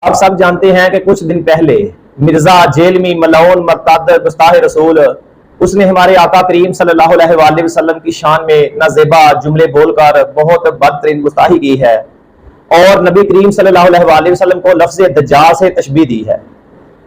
आप सब जानते हैं कि कुछ दिन पहले मिर्जा जेलमी मलऊन मर्तद गुस्ताह रसूल उसने हमारे आका करीम सल्लल्लाहु अलैहि वसल्लम की शान में नाज़ेबा जुमले बोलकर बहुत बदतरीन गुस्ताही की है और नबी करीम सल्लल्लाहु अलैहि वसल्लम को लफ्ज़ दज्जाल से तशबीह दी है।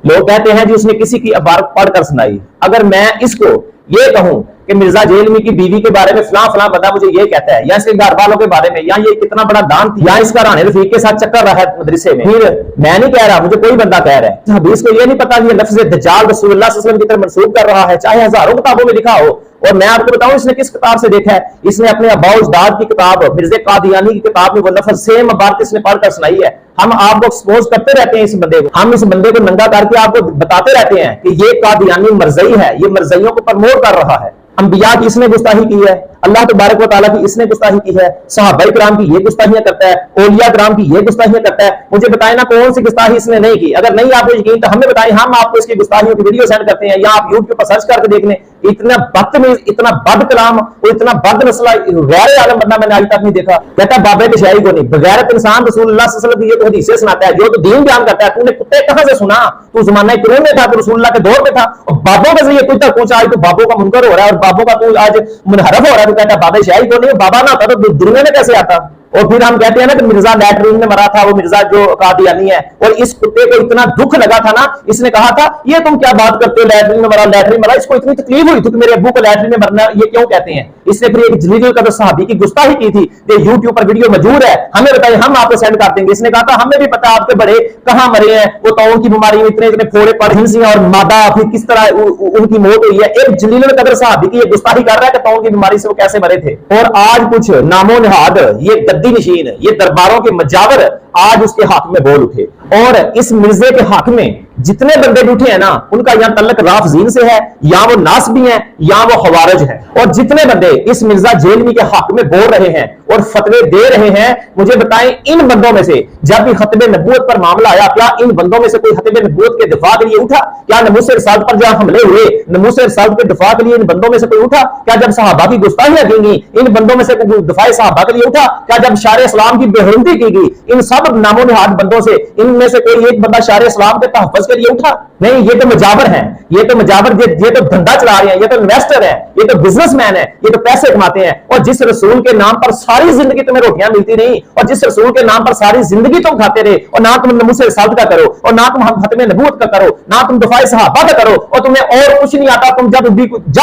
लोग कहते हैं जी उसने किसी की इबारत पढ़कर सुनाई। अगर मैं इसको ये कहूं कि मिर्जा जेलमी की बीवी के बारे में फलां बंदा मुझे ये कहता है, या इसके घर वालों के बारे में, या ये कितना बड़ा दान, या इसका राने रफीक के साथ चक्कर रहा है मदरसे में, फिर मैं नहीं कह रहा, मुझे कोई बंदा कह रहा है, हदीस को ये नहीं पता कि लफ्ज़ दज्जाल रसूलुल्लाह सल्लल्लाहु अलैहि वसल्लम की तरफ मंसूब कर रहा है, चाहे हजारों किताबों में लिखा हो। और मैं आपको बताऊं इसने किस किताब से देखा है। इसने अपने अब्बा उजदाद की किताब मिर्जे कादियानी की किताब में वो लफ्ज़ सेम इबारत इसने पढ़कर सुनाई है। हम आपको एक्सपोज करते रहते हैं इस बंदे को, हम इस बंदे को नंगा करके आपको बताते रहते हैं कि ये कादियानी मरज़ई है, ये मरज़इयों को प्रमोट कर रहा है। अंबिया की इसने गुस्ताही की है, अल्लाह तबारक व तआला की इसने गुस्ताही की है, सहाबाए किराम की ये गुस्ताहियां करता है, औलिया किराम की ये गुस्ताहियां करता है। मुझे बताएं ना कौन सी गुस्ताही इसने नहीं की। अगर नहीं आपको यकीन तो हमें बताएं, हम आपको इसकी गुस्ताहियों की वीडियो सेंड करते हैं, या आप यूट्यूब पर सर्च करके देख लें। इतना बदतमीज, इतना बद कलाम और इतना बद नस्ला गैर आलम बंदा मैंने आज तक नहीं देखा। कहता बाबे के शायरी को नहीं, बगैरत इंसान रसूलुल्लाह सल्लल्लाहु अलैहि वसल्लम की ये तो हदीसें सुनाता है, जो तो दीन बयान करता है। तूने कुत्ते कहां से सुना? तू ज़माना कुरान में था, तो रसूलुल्लाह के दौर में था, और बाबों के जरिए तुझ तक पहुंचा। आज तो बाबों का मुनकर हो रहा है और बाबों का तू आज मुनहरफ हो रहा है। तो कहता बाबे शायरी को नहीं, बाबा ना होता तो दुनिया में कैसे आता? और फिर हम कहते हैं ना कि मिर्जा लैटरीन में मरा था, वो मिर्जा जो कादियानी है। और इस कुत्ते को इतना दुख लगा था ना, इसने कहा था ये तुम क्या बात करते हो, लैटरीन में मरा। इसको इतनी तकलीफ हुई थी कि मेरे अब्बू को लैटरीन में मरना ये क्यों कहते हैं। इसने फिर एक जलील कदर सहाबी की गुस्ताही की थी, ये यूट्यूब पर वीडियो मौजूद है, हमें बताइए, हम आपको सेंड कर देंगे। इसने कहा था हमें भी पता आपके बड़े कहां मरे हैं, वो तौन की बीमारी में इतने फोड़े पड़, हिंसियां और मादा, फिर किस तरह उनकी मौत हुई है। एक जलील कदर सहाबी की ये गुस्ताही कर रहा है कि तौन की बीमारी से वो कैसे मरे थे। और आज कुछ नामो निहाद ये गद्दी नशीन, ये दरबारों के मजावर आज उसके हक में बोल उठे। और इस मिर्जे के हक में जितने बंदे उठे हैं ना, उनका या तल्लक राफजीन से है, या वो नासबी हैं, या वो खवारिज हैं। और जितने बंदे इस मिर्जा जेलमी के हक में बोल रहे हैं और फतवे दे रहे हैं, मुझे बताएं इन बंदों में से जब भी खतबे नबूवत पर मामला आया, क्या इन बंदों में से कोई खतबे नबूवत के दिफा के लिए उठा? क्या नमूसे रिसालत पर जहां हमले हुए, नमूसे रिसालत के दिफा के लिए इन बंदों में से कोई उठा? क्या जब सहाबा की गुस्ताहियां की गई, इन बंदों में से कोई दिफाए सहाबा के लिए उठा? क्या जब शार इस्लाम की बेहुरमती की गई, इन सब नामो निहाद बंदों से इनमें से कोई एक बंदा शार इस्लाम के तहफ़्फ़ुज़ के लिए उठा? नहीं, ये तो मजावर हैं, ये तो मजावर, ये तो धंधा चला रहे हैं, ये तो इन्वेस्टर है, ये तो बिजनेसमैन है, ये तो पैसे कमाते हैं। और जिस रसूल के नाम पर सारी जिंदगी तुम्हें रोटियां मिलती नहीं, और जिस रसूल के नाम पर सारी जिंदगी तुम खाते रहे, और ना तुम नमूसे रिसालत का करो, और ना तुम खत्मे नबूवत का करो, ना तुम दफाए सहाबा का करो, और तुम्हें और कुछ नहीं आता। तुम जब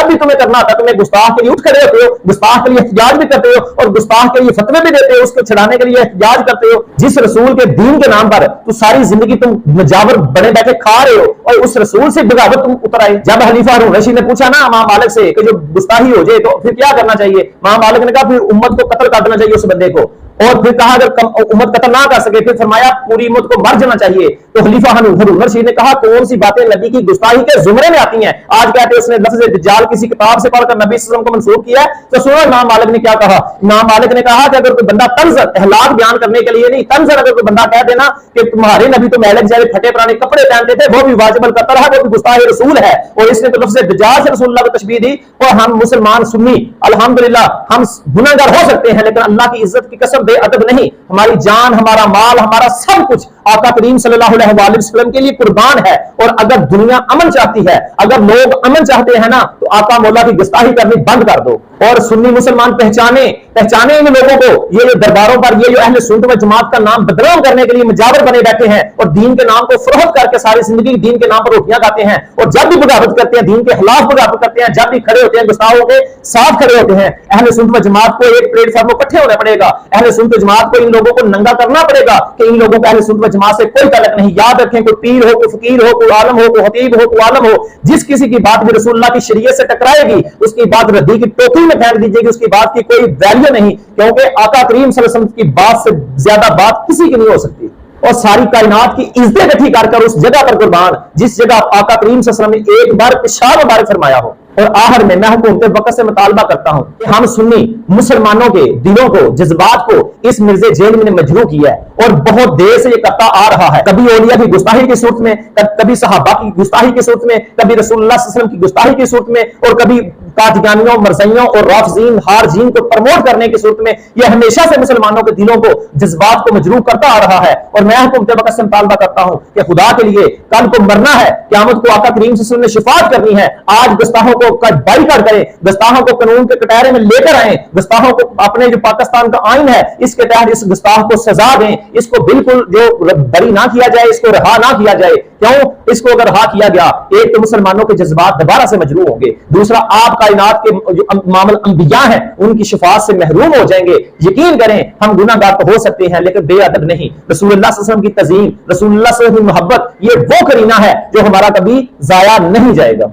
भी तुम्हें करना आता, तुम्हें गुस्ताख के लिए उठ खड़े होते हो, गुस्ताख के लिए एहतिजाज भी करते हो, और गुस्ताख के लिए फतवे भी देते हो, उसको छड़ाने के लिए एहतिजाज करते हो। जिस रसूल के दीन के नाम पर तो सारी जिंदगी तुम मजावर बने बैठे खा रहे हो, और उस रसूल से बगावत तुम उतर आए। जब खलीफा हारून रशीद ने पूछा ना इमाम मालिक से कि जो गुस्ताही हो जाए तो फिर क्या करना चाहिए, इमाम मालिक ने कहा फिर उम्मत को कत्ल कर देना चाहिए उस बंदे को। और फिर कहा अगर उम्मत कत्ल ना कर सके, फिर फरमाया पूरी उम्मत को मर जाना चाहिए। तो खलीफा हारून रशीद ने कहा कौन सी बातें नबी की गुस्ताही के जुमरे में आती हैं? आज कहते हैं उसने लफ्ज़ दज्जाल किसी किताब से पढ़कर नबी सल्लल्लाहु अलैहि वसल्लम को मंसूब किया है। तो सुनो इमाम मालिक ने क्या कहा। इमाम मालिक ने कहा कि अगर कोई बंदा तंज़र अहलाक बयान करने के लिए नहीं, तंज़र अगर कोई बंदा कह देना कि तुम्हारे नबी तो मैले जैसे फटे पुराने कपड़े पहनते थे, वो भी वाजिबल करता रहा, वो भी गुस्ताह रसूल है। और इसने तो लफ्ज़ दज्जाल से रसूलुल्लाह को तशबीह दी। और हम मुसलमान सुन्नी अल्हम्दुलिल्लाह हम गुनाहगार हो सकते हैं, लेकिन अल्लाह की इज्जत की कसम बेअदब नहीं। हमारी जान, हमारा माल, हमारा सब कुछ आका करीम सल्लल्लाहु अलैहि वसल्लम के लिए कुर्बान है। और अगर दुनिया अमन चाहती है, अगर लोग अमन चाहते हैं ना, तो आका मौला की गुस्ताही करनी बंद कर दो। और सुन्नी मुसलमान पहचाने इन लोगों को, ये जो दरबारों पर ये जो अहले सुन्नत व जमात का नाम बदनाम करने के लिए मुजावर बने बैठे हैं, और दीन के नाम को फरोख्त करके सारी जिंदगी दीन के नाम पर रोटियां खाते हैं। और जब भी बगावत करते हैं, दीन के खिलाफ बगावत करते हैं, जब भी खड़े होते हैं गुस्ताहों के साथ खड़े होते हैं, अहले सुन्नत व जमात को एक प्लेटफॉर्म पर इकट्ठे होना पड़ेगा। अहले सुन्नत व जमात को इन लोगों को नंगा करना पड़ेगा कि इन लोगों का अहले सुन्नत व जमात से कोई तल्लुक नहीं। याद रखें, कोई पीर हो, कोई फकीर हो, कोई आलम हो, कोई खतीब हो, कोई आलम हो, जिस किसी की बात भी रसूलुल्लाह की शरीयत से टकराएगी, उसकी बात रद्दी की टोकरी में फेंक दीजिएगी, उसकी बात की कोई वैल्यू नहीं। क्योंकि आका करीम सल्लल्लाहु अलैहि वसल्लम की बात से ज्यादा बात किसी की नहीं हो सकती। और सारी कायनात की इज्जत इकट्ठी कर उस जगह पर कुर्बान, जिस जगह आका करीम सल्लल्लाहु अलैहि वसल्लम ने एक बार पेशाब मुबारक फरमाया हो। और आखिर में मैं हुकूमत वक्त से मुतालबा करता हूं कि हम सुन्नी मुसलमानों के दिलों को, जज्बात को इस मिर्जे जेलमी ने मजबूर किया है, और बहुत देर से ये करता आ रहा है। कभी औलिया की गुस्ताही की सूरत में, कभी सहाबा की गुस्ताही की सूरत में, कभी रसूलुल्लाह सल्लल्लाहु अलैहि वसल्लम की गुस्ताही की सूरत में, और कभी قادیانیوں، مرزائیوں اور رافضین، خارجین کو پروموٹ کرنے کی صورت میں یہ ہمیشہ سے مسلمانوں کے دلوں کو، جذبات کو مجروح کرتا آ رہا ہے۔ اور میں حکومت وقت سے مطالبہ کرتا ہوں کہ خدا کے لیے کل کو مرنا ہے، قیامت کو آقا کریم صلی اللہ علیہ وسلم نے شفاعت کرنی ہے، آج گستاخوں کو بائیکاٹ کریں، گستاخوں کو قانون کے کٹہرے میں لے کر آئیں، گستاخوں کو اپنے جو پاکستان کا آئین ہے اس کے تحت اس گستاخ کو سزا دیں، اس کو بالکل جو بری نہ کیا جائے، اس کو رہا نہ کیا جائے۔ کیوں؟ اس کو اگر رہا کیا گیا، ایک تو مسلمانوں کے جذبات دوبارہ سے مجروح ہوں گے، دوسرا آپ کائنات کے جو امام الانبیاء ہیں ان کی شفاعت سے محروم ہو جائیں گے۔ یقین کریں ہم گناہ گار تو ہو سکتے ہیں لیکن بے ادب نہیں۔ رسول اللہ صلی اللہ علیہ وسلم کی تعظیم، رسول اللہ صلی اللہ علیہ وسلم کی محبت، یہ وہ کرینہ ہے جو ہمارا کبھی ضائع نہیں جائے گا۔